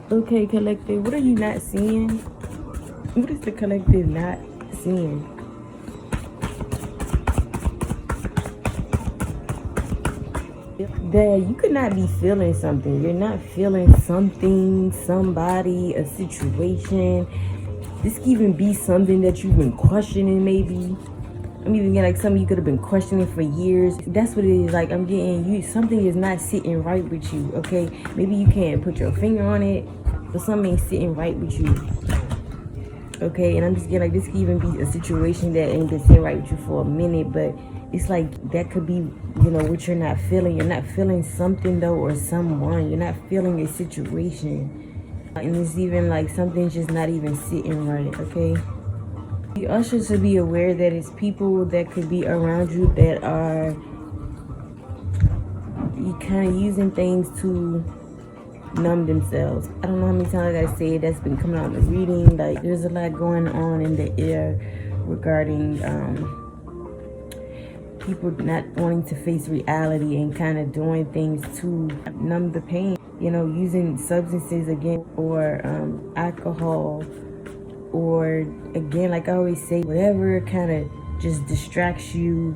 Okay, collective, what are you not seeing? What is the collective not seeing? That you could not be feeling something. You're not feeling something, somebody, a situation. This could even be something that you've been questioning, maybe. I'm even getting like something you could have been questioning for years. That's what it is. Like, I'm getting you, something is not sitting right with you, okay? Maybe you can't put your finger on it, but something ain't sitting right with you. Okay, and I'm just getting like this could even be a situation that ain't been sitting right with you for a minute, but it's like that could be, you know, what you're not feeling. You're not feeling something though, or someone. You're not feeling a situation, and it's even like something's just not even sitting right. Okay, you also should be aware that it's people that could be around you that are you kind of using things to numb themselves. I don't know how many times I gotta say it, that's been coming out in the reading. Like, there's a lot going on in the air regarding people not wanting to face reality and kind of doing things to numb the pain. You know, using substances again, or alcohol, or again, like I always say, whatever kind of just distracts you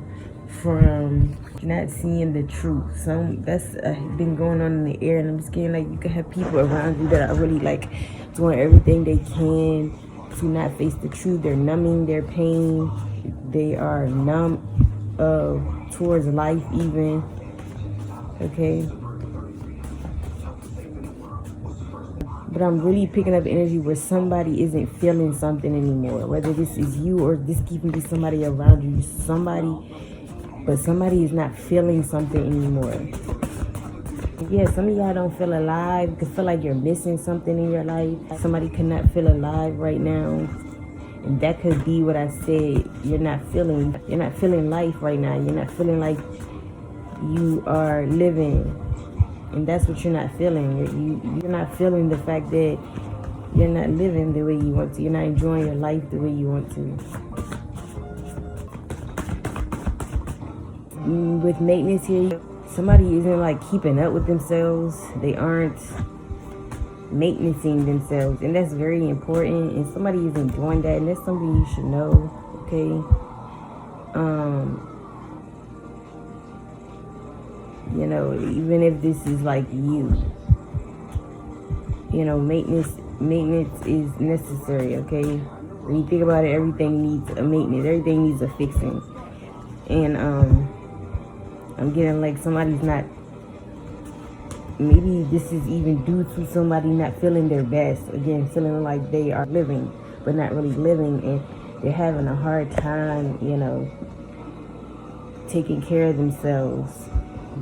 from not seeing the truth. So that's been going on in the air, and I'm just getting like you could have people around you that are really like doing everything they can to not face the truth. They're numbing their pain. They are numb towards life even. Okay. But I'm really picking up energy where somebody isn't feeling something anymore. Whether this is you or this could even be somebody around you. But somebody is not feeling something anymore. Yeah, some of y'all don't feel alive. You could feel like you're missing something in your life. Somebody could not feel alive right now. And that could be what I said. You're not feeling life right now. You're not feeling like you are living. And that's what you're not feeling. You're not feeling the fact that you're not living the way you want to. You're not enjoying your life the way you want to. With maintenance here, somebody isn't like keeping up with themselves. They aren't maintaining themselves, and that's very important. And somebody isn't doing that, and that's something you should know. Okay. You know, even if this is like you know, maintenance is necessary. Okay. When you think about it, everything needs a maintenance. Everything needs a fixing. And I'm getting like somebody's not, maybe this is even due to somebody not feeling their best. Again, feeling like they are living, but not really living. And they're having a hard time, you know, taking care of themselves,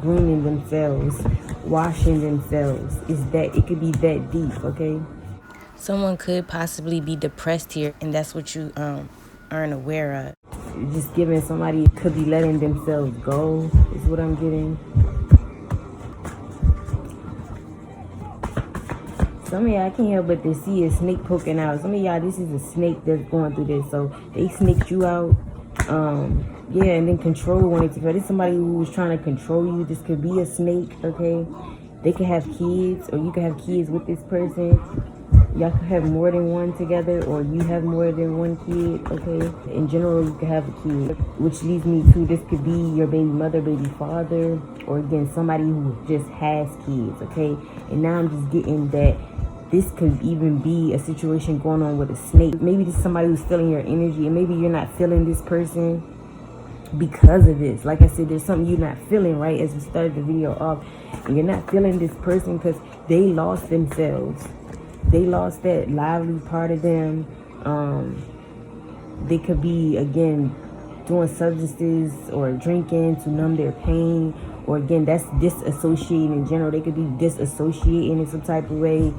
grooming themselves, washing themselves. It could be that deep, okay? Someone could possibly be depressed here, and that's what you aren't aware of. Just giving somebody could be letting themselves go is what I'm getting. Some of y'all, I can't help but to see a snake poking out. Some of y'all, this is a snake that's going through this. So they snaked you out. Yeah, and then control wanted to. This is somebody who was trying to control you. This could be a snake, okay? They could have kids, or you could have kids with this person. Y'all could have more than one together, or you have more than one kid, okay? In general, you could have a kid, which leads me to this could be your baby mother, baby father, or again, somebody who just has kids, okay? And now I'm just getting that this could even be a situation going on with a snake. Maybe this is somebody who's feeling your energy, and maybe you're not feeling this person because of this. Like I said, there's something you're not feeling, right? As we started the video off, and you're not feeling this person because they lost themselves. They lost that lively part of them. They could be, again, doing substances or drinking to numb their pain. Or again, that's disassociating in general. They could be disassociating in some type of way.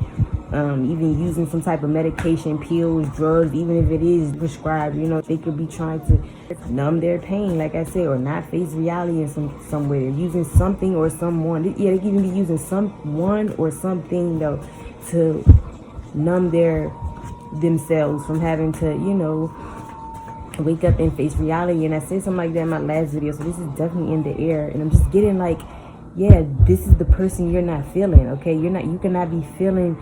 Even using some type of medication, pills, drugs, even if it is prescribed, you know, they could be trying to numb their pain, like I said, or not face reality in some way. They're using something or someone. Yeah, they could even be using someone or something, though, to numb themselves from having to, you know, wake up and face reality. And I said something like that in my last video, so this is definitely in the air. And I'm just getting like, yeah, this is the person you're not feeling, okay? You cannot be feeling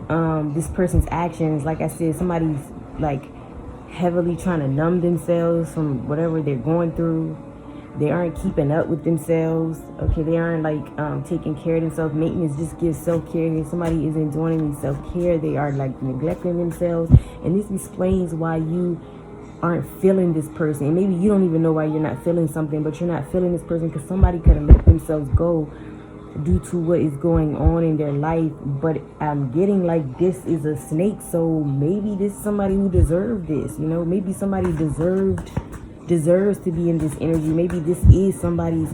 this person's actions. Like I said, somebody's like heavily trying to numb themselves from whatever they're going through. They aren't keeping up with themselves. Okay, they aren't like taking care of themselves. Maintenance just gives self-care. If somebody isn't doing any self-care, they are like neglecting themselves. And this explains why you aren't feeling this person. And maybe you don't even know why you're not feeling something, but you're not feeling this person because somebody could have let themselves go due to what is going on in their life. But I'm getting like this is a snake, so maybe this is somebody who deserved this, you know. Maybe somebody deserves to be in this energy. Maybe this is somebody's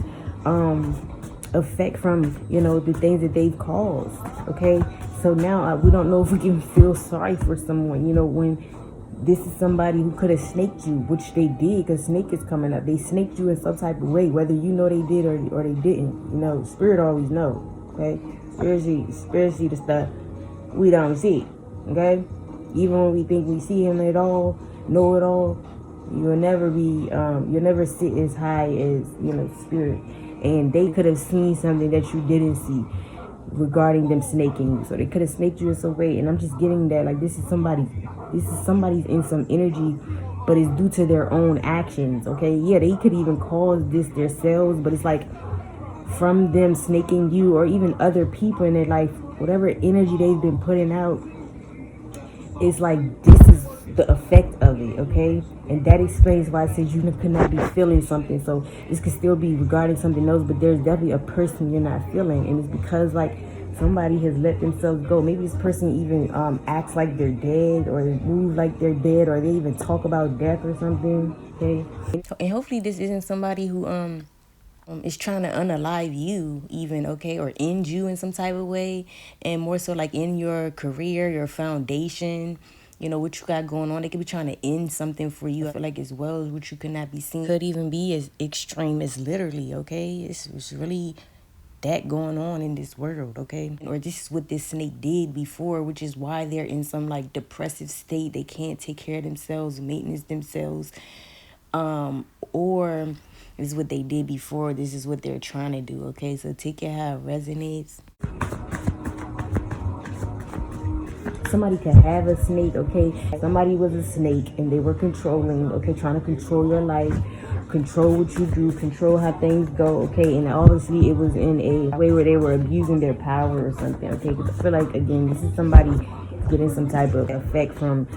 effect from, you know, the things that they've caused. Okay, so now we don't know if we can feel sorry for someone, you know, when this is somebody who could have snaked you, which they did, because snake is coming up. They snaked you in some type of way, whether you know they did or they didn't. You know, spirit always know. Okay, spirit see the stuff we don't see. Okay, even when we think we see him at all, know it all, you'll never sit as high as, you know, spirit. And they could have seen something that you didn't see regarding them snaking you. So they could have snaked you in some way. And I'm just getting that like this is somebody's in some energy, but it's due to their own actions. Okay, yeah, they could even cause this themselves, but it's like from them snaking you or even other people in their life, whatever energy they've been putting out, it's like this is the effect of it. Okay, and that explains why I said you could not be feeling something. So this could still be regarding something else, but there's definitely a person you're not feeling, and it's because like somebody has let themselves go. Maybe this person even acts like they're dead, or they move like they're dead, or they even talk about death or something. Okay, and hopefully this isn't somebody who is trying to unalive you even, okay, or end you in some type of way, and more so like in your career, your foundation, you know, what you got going on. They could be trying to end something for you. I feel like as well as what you could not be seen could even be as extreme as literally, okay? It's really that going on in this world, okay? Or this is what this snake did before, which is why they're in some like depressive state. They can't take care of themselves, maintenance themselves, or this is what they did before. This is what they're trying to do, okay? So take it how it resonates. Somebody could have a snake, okay? Somebody was a snake and they were controlling, okay, trying to control your life, control what you do, control how things go, okay? And obviously it was in a way where they were abusing their power or something, okay? Because I feel like, again, this is somebody getting some type of effect from,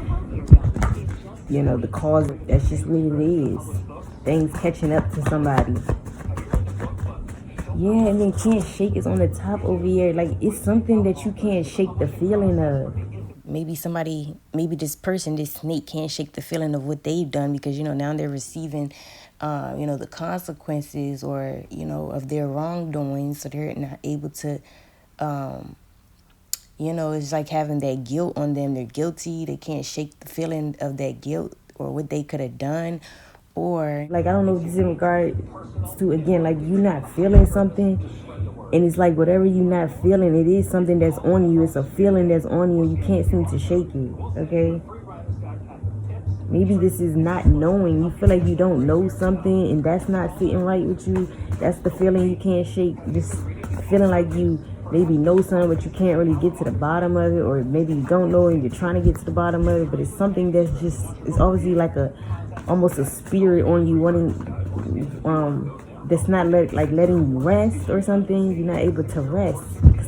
you know, the cause. That's just what it is. Things catching up to somebody. Yeah, and then can't shake is on the top over here. Like, it's something that you can't shake the feeling of. Maybe this person, this snake, can't shake the feeling of what they've done because, you know, now they're receiving, you know, the consequences or, you know, of their wrongdoing. So they're not able to, you know, it's like having that guilt on them. They're guilty. They can't shake the feeling of that guilt or what they could have done. Or, like, I don't know if this is in regards to, again, like, you not feeling something. And it's like whatever you're not feeling, it is something that's on you. It's a feeling that's on you. And you can't seem to shake it, okay? Maybe this is not knowing. You feel like you don't know something and that's not sitting right with you. That's the feeling you can't shake. Just feeling like you maybe know something, but you can't really get to the bottom of it. Or maybe you don't know and you're trying to get to the bottom of it. But it's something that's just, it's obviously like almost a spirit on you wanting, that's not letting you rest or something. You're not able to rest.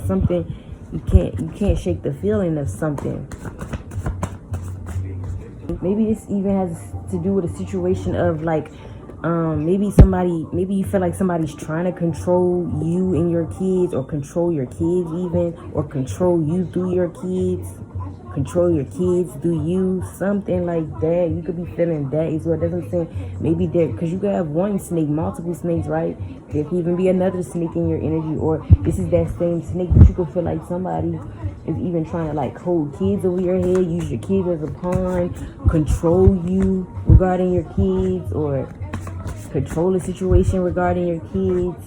Something you can't shake the feeling of something. Maybe this even has to do with a situation of like, maybe you feel like somebody's trying to control you and your kids, or control your kids even, or control you through your kids. Control your kids through you, something like that. You could be feeling that as well. That's what I'm saying. Maybe there, because you could have one snake, multiple snakes, right? There could even be another snake in your energy, or this is that same snake, but you could feel like somebody is even trying to like hold kids over your head, use your kids as a pawn, control you regarding your kids, or control the situation regarding your kids.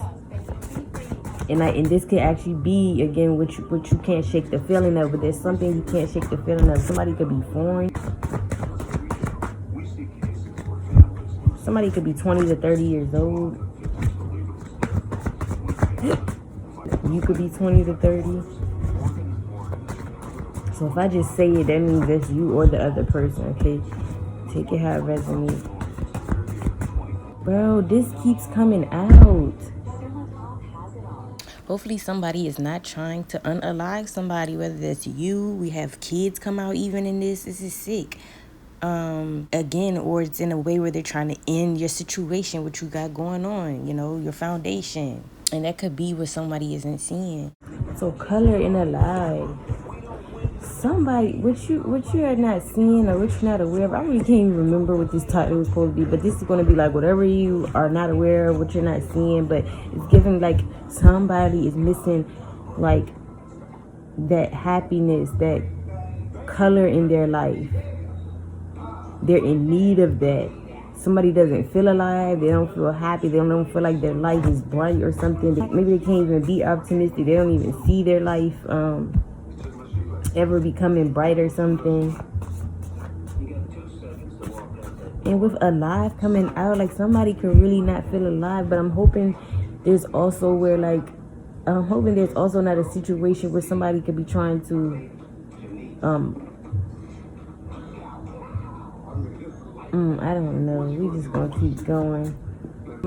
And this could actually be, again, what you can't shake the feeling of, but there's something you can't shake the feeling of. Somebody could be foreign. Somebody could be 20 to 30 years old. You could be 20 to 30. So if I just say it, that means that's you or the other person, okay? Take it how it resonates. Bro, this keeps coming out. Hopefully somebody is not trying to unalive somebody, whether that's you. We have kids come out even in this. This is sick. Again, or it's in a way where they're trying to end your situation, what you got going on, you know, your foundation. And that could be what somebody isn't seeing. So color in a lie. Somebody, what you are not seeing or what you're not aware of. I really can't even remember what this title was supposed to be, but this is going to be like whatever you are not aware of, what you're not seeing, but it's giving like somebody is missing like that happiness, that color in their life. They're in need of that. Somebody doesn't feel alive. They don't feel happy. They don't feel like their life is bright or something. Maybe they can't even be optimistic. They don't even see their life ever becoming bright or something. And with alive coming out, like somebody could really not feel alive. But I'm hoping there's also where like, I'm hoping there's also not a situation where somebody could be trying to I don't know. We just gonna keep going.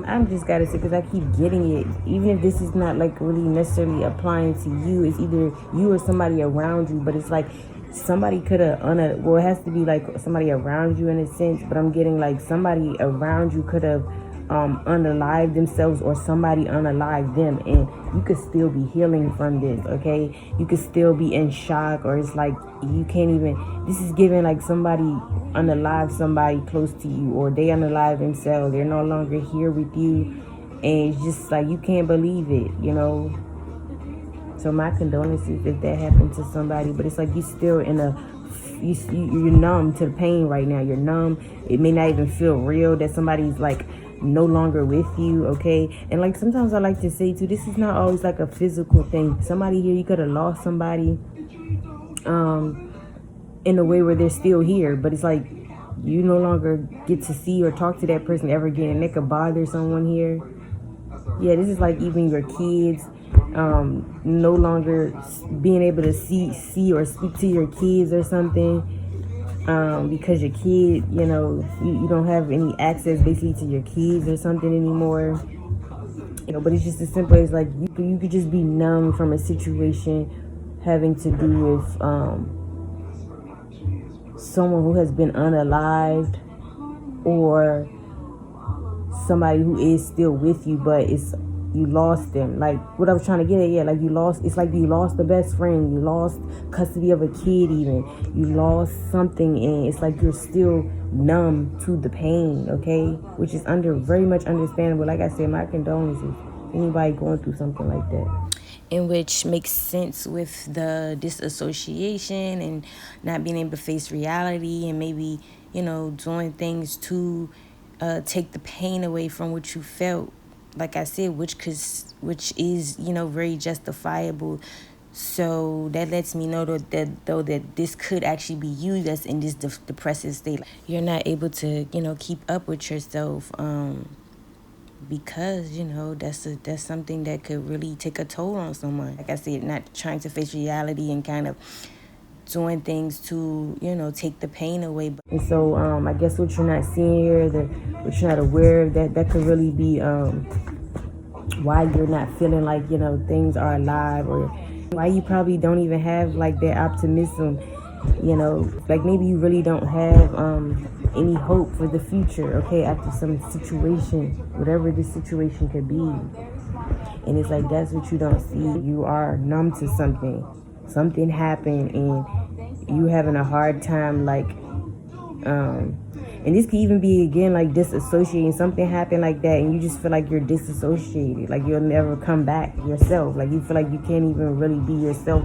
I'm just gotta say, because I keep getting it. Even if this is not like really necessarily applying to you, it's either you or somebody around you. But it's like somebody could have, well, it has to be like somebody around you in a sense. But I'm getting like somebody around you could have unalived themselves, or somebody unalived them, and you could still be healing from this, okay? You could still be in shock, or it's like you can't even, this is giving like somebody unalive somebody close to you, or they unalive themselves. They're no longer here with you, and it's just like you can't believe it, you know? So my condolences if that happened to somebody, but it's like you still in a, you're numb to the pain right now. You're numb. It may not even feel real that somebody's like no longer with you, okay? And like sometimes I like to say too, this is not always like a physical thing. Somebody here, you could have lost somebody in a way where they're still here, but it's like you no longer get to see or talk to that person ever again, and it could bother someone here. Yeah, this is like even your kids, no longer being able to see or speak to your kids or something, because your kid, you know, you don't have any access basically to your kids or something anymore, you know. But it's just as simple as like you could just be numb from a situation having to do with someone who has been unalived, or somebody who is still with you, but it's you lost them. Like what I was trying to get at, yeah, like you lost, it's like you lost the best friend, you lost custody of a kid, even you lost something, and it's like you're still numb to the pain, okay? Which is very much understandable. Like I said, my condolences anybody going through something like that. In which makes sense with the disassociation and not being able to face reality, and maybe, you know, doing things to take the pain away from what you felt. Like I said, which is, you know, very justifiable. So that lets me know that this could actually be you that's in this depressive state. You're not able to, you know, keep up with yourself, because, you know, that's something that could really take a toll on someone. Like I said, not trying to face reality and kind of doing things to, you know, take the pain away. And so I guess what you're not seeing here, what you're not aware of, that could really be why you're not feeling like, you know, things are alive, or why you probably don't even have like that optimism, you know, like maybe you really don't have any hope for the future, okay, after some situation, whatever this situation could be. And it's like that's what you don't see. You are numb to something happened, and you having a hard time, like and this could even be again like disassociating. Something happened like that, and you just feel like you're disassociated, like you'll never come back yourself, like you feel like you can't even really be yourself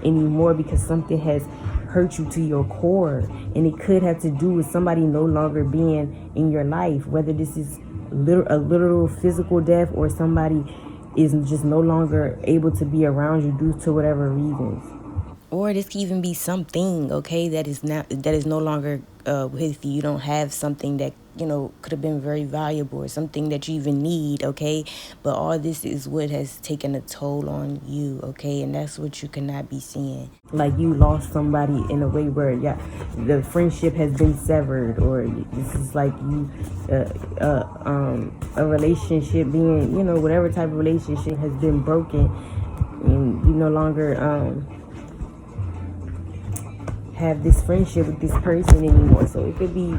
anymore because something has hurt you to your core. And it could have to do with somebody no longer being in your life, whether this is a literal physical death, or somebody is just no longer able to be around you due to whatever reasons. Or this can even be something, okay, that is no longer with you. You don't have something that, you know, could have been very valuable or something that you even need, okay? But all this is what has taken a toll on you, okay? And that's what you cannot be seeing. Like you lost somebody in a way where, yeah, the friendship has been severed, or this is like you, a relationship being, you know, whatever type of relationship has been broken, and you no longer, have this friendship with this person anymore. So it could be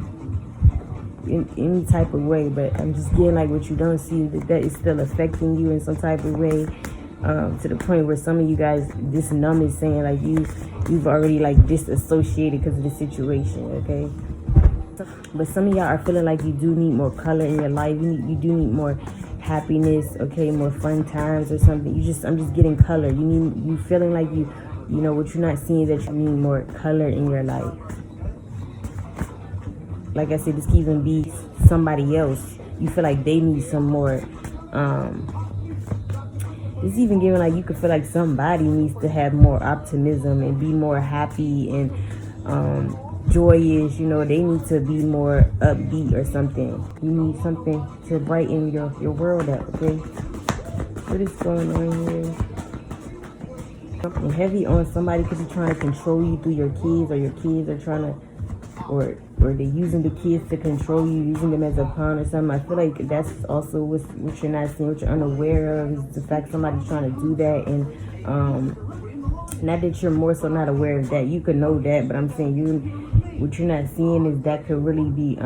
in any type of way, but I'm just getting like what you don't see, that is still affecting you in some type of way, to the point where some of you guys, this numb is saying like you've already like disassociated because of the situation, okay? But some of y'all are feeling like you do need more color in your life. You do need more happiness, okay, more fun times or something. I'm just getting color. You feeling like you know what you're not seeing, that you need more color in your life. Like I said, this can even be somebody else. You feel like they need some more. It's even giving like you could feel like somebody needs to have more optimism and be more happy and joyous. You know, they need to be more upbeat or something. You need something to brighten your world up, okay? What is going on here? Something heavy on somebody could be trying to control you through your kids, or your kids are trying to, or they're using the kids to control you, using them as a pawn or something. I feel like that's also what you're not seeing, what you're unaware of, is the fact somebody's trying to do that. And not that you're more so not aware of that, you could know that, but I'm saying what you're not seeing is that could really be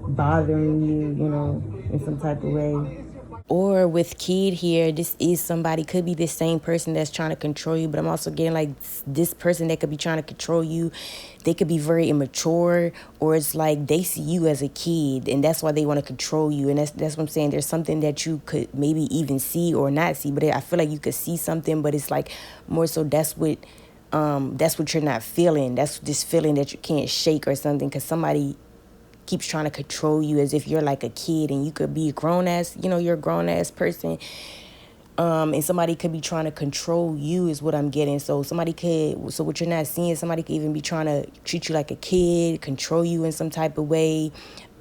bothering you, you know, in some type of way. Or with kid here, this is somebody, could be the same person that's trying to control you, but I'm also getting like this person that could be trying to control you, they could be very immature, or it's like they see you as a kid and that's why they want to control you. And that's what I'm saying. There's something that you could maybe even see or not see, but I feel like you could see something, but it's like more so that's what you're not feeling. That's this feeling that you can't shake or something, because somebody keeps trying to control you as if you're like a kid, and you could be a grown ass, you know, you're a grown ass person. And somebody could be trying to control you is what I'm getting. So what you're not seeing, somebody could even be trying to treat you like a kid, control you in some type of way.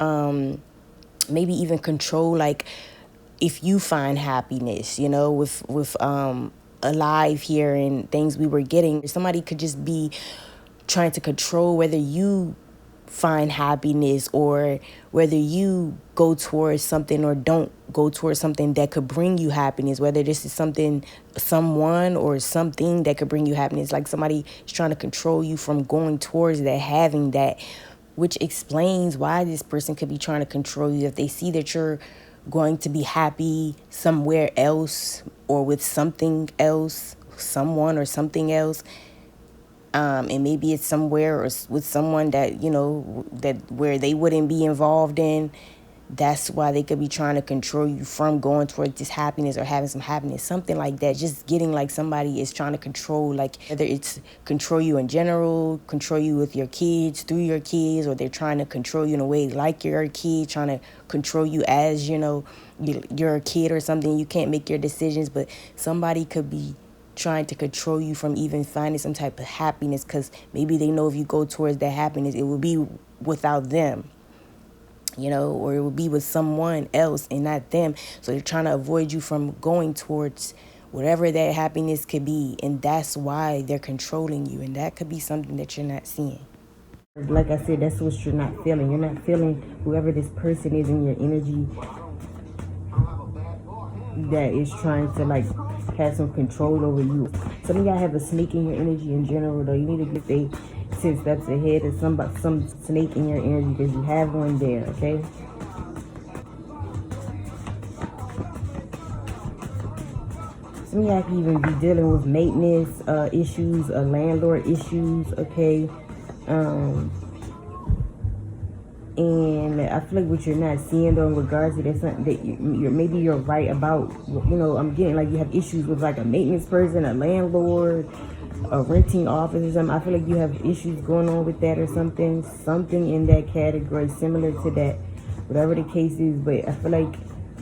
Maybe even control, like, if you find happiness, you know, with alive here and things we were getting. Somebody could just be trying to control whether you find happiness, or whether you go towards something or don't go towards something that could bring you happiness, whether this is someone or something that could bring you happiness. Like somebody is trying to control you from going towards that, having that, which explains why this person could be trying to control you. If they see that you're going to be happy somewhere else, or with something else, someone or something else, and maybe it's somewhere or with someone that, you know, that where they wouldn't be involved in, that's why they could be trying to control you from going towards this happiness or having some happiness, something like that. Just getting like somebody is trying to control, like whether it's control you in general, control you with your kids, through your kids, or they're trying to control you in a way like you're a kid, trying to control you as, you know, you're a kid or something. You can't make your decisions, but somebody could be trying to control you from even finding some type of happiness, because maybe they know if you go towards that happiness, it will be without them, you know, or it will be with someone else and not them. So they're trying to avoid you from going towards whatever that happiness could be, and that's why they're controlling you, and that could be something that you're not seeing. Like I said, that's what you're not feeling. You're not feeling whoever this person is in your energy that is trying to like have some control over you. Some of y'all have a snake in your energy in general, though. You need to get 10 steps ahead of some snake in your energy, because you have one there, okay? Some of y'all can even be dealing with maintenance issues, landlord issues, okay? And I feel like what you're not seeing, though, in regards to that, something that maybe you're right about. You know, I'm getting like you have issues with like a maintenance person, a landlord, a renting office or something. I feel like you have issues going on with that or something in that category, similar to that, whatever the case is. But I feel like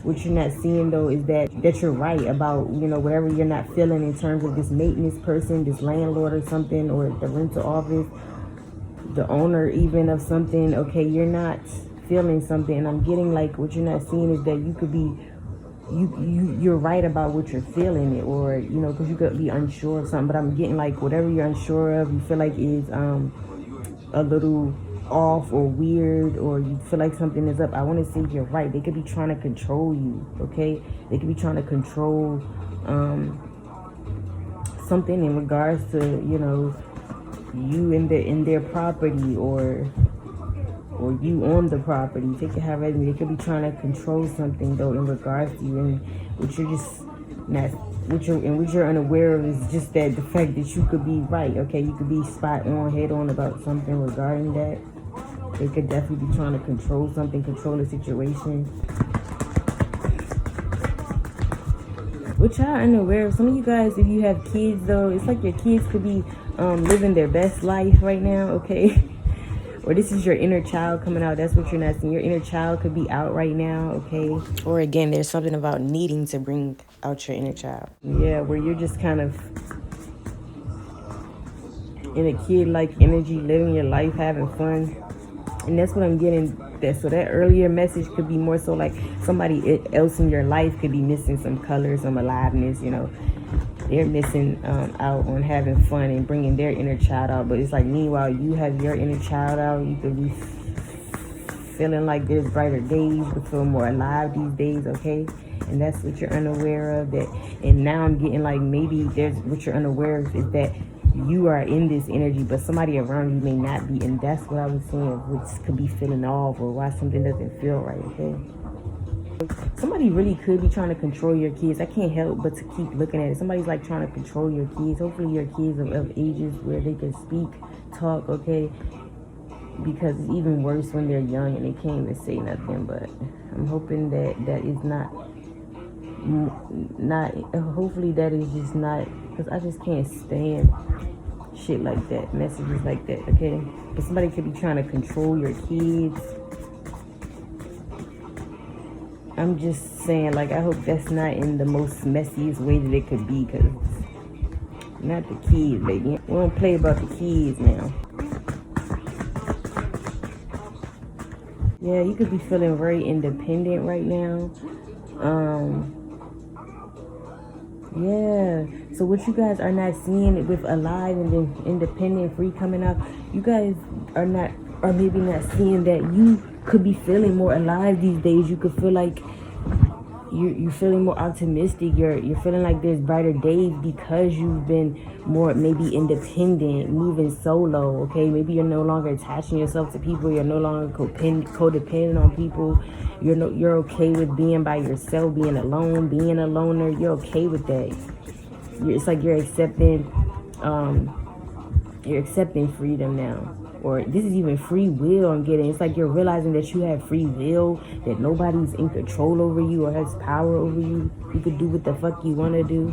what you're not seeing though is that you're right about, you know, whatever you're not feeling in terms of this maintenance person, this landlord or something, or the rental office, the owner even of something. Okay, you're not feeling something, and I'm getting like what you're not seeing is that you could be you're right about what you're feeling, or you know, because you could be unsure of something. But I'm getting like whatever you're unsure of, you feel like is a little off or weird, or you feel like something is up. I want to say you're right. They could be trying to control you. Okay, they could be trying to control something in regards to, you know, you in their property, or you on the property. They could have it. They could be trying to control something though in regards to you, and what you're just not, what you're unaware of is just that the fact that you could be right. Okay, you could be spot on, head on about something regarding that. They could definitely be trying to control something, control the situation. Which y'all unaware of. Some of you guys, if you have kids though, it's like your kids could be living their best life right now. Okay. Or this is your inner child coming out. That's what you're not seeing. Your inner child could be out right now, okay? Or again, there's something about needing to bring out your inner child. Yeah, where you're just kind of in a kid-like energy, living your life, having fun. And that's what I'm getting. So that earlier message could be more so like somebody else in your life could be missing some color, some aliveness, you know. They're missing out on having fun and bringing their inner child out. But it's like, meanwhile, you have your inner child out. You could be feeling like there's brighter days. You could feel more alive these days, okay? And that's what you're unaware of. That. And now I'm getting like maybe there's what you're unaware of is that you are in this energy, but somebody around you may not be. And that's what I was saying, which could be feeling off or why something doesn't feel right, okay? Somebody really could be trying to control your kids. I can't help but to keep looking at it. Somebody's like trying to control your kids. Hopefully your kids are of ages where they can speak, talk, okay? Because it's even worse when they're young and they can't even say nothing. But I'm hoping that is not, hopefully that is just not, because I just can't stand shit like that, messages like that, okay? But somebody could be trying to control your kids. I'm just saying, like, I hope that's not in the most messiest way that it could be, because not the kids, baby. We don't play about the kids now. Yeah, you could be feeling very independent right now. Yeah. So what you guys are not seeing with alive and then independent, free coming out, you guys are maybe not seeing that you could be feeling more alive these days. You could feel like you're feeling more optimistic. You're feeling like there's brighter days because you've been more maybe independent, moving solo, okay? Maybe you're no longer attaching yourself to people. You're no longer codependent on people. You're okay with being by yourself, being alone, being a loner. You're okay with that. It's like you're accepting freedom now. Or this is even free will I'm getting. It's like you're realizing that you have free will, that nobody's in control over you or has power over you. You could do what the fuck you want to do.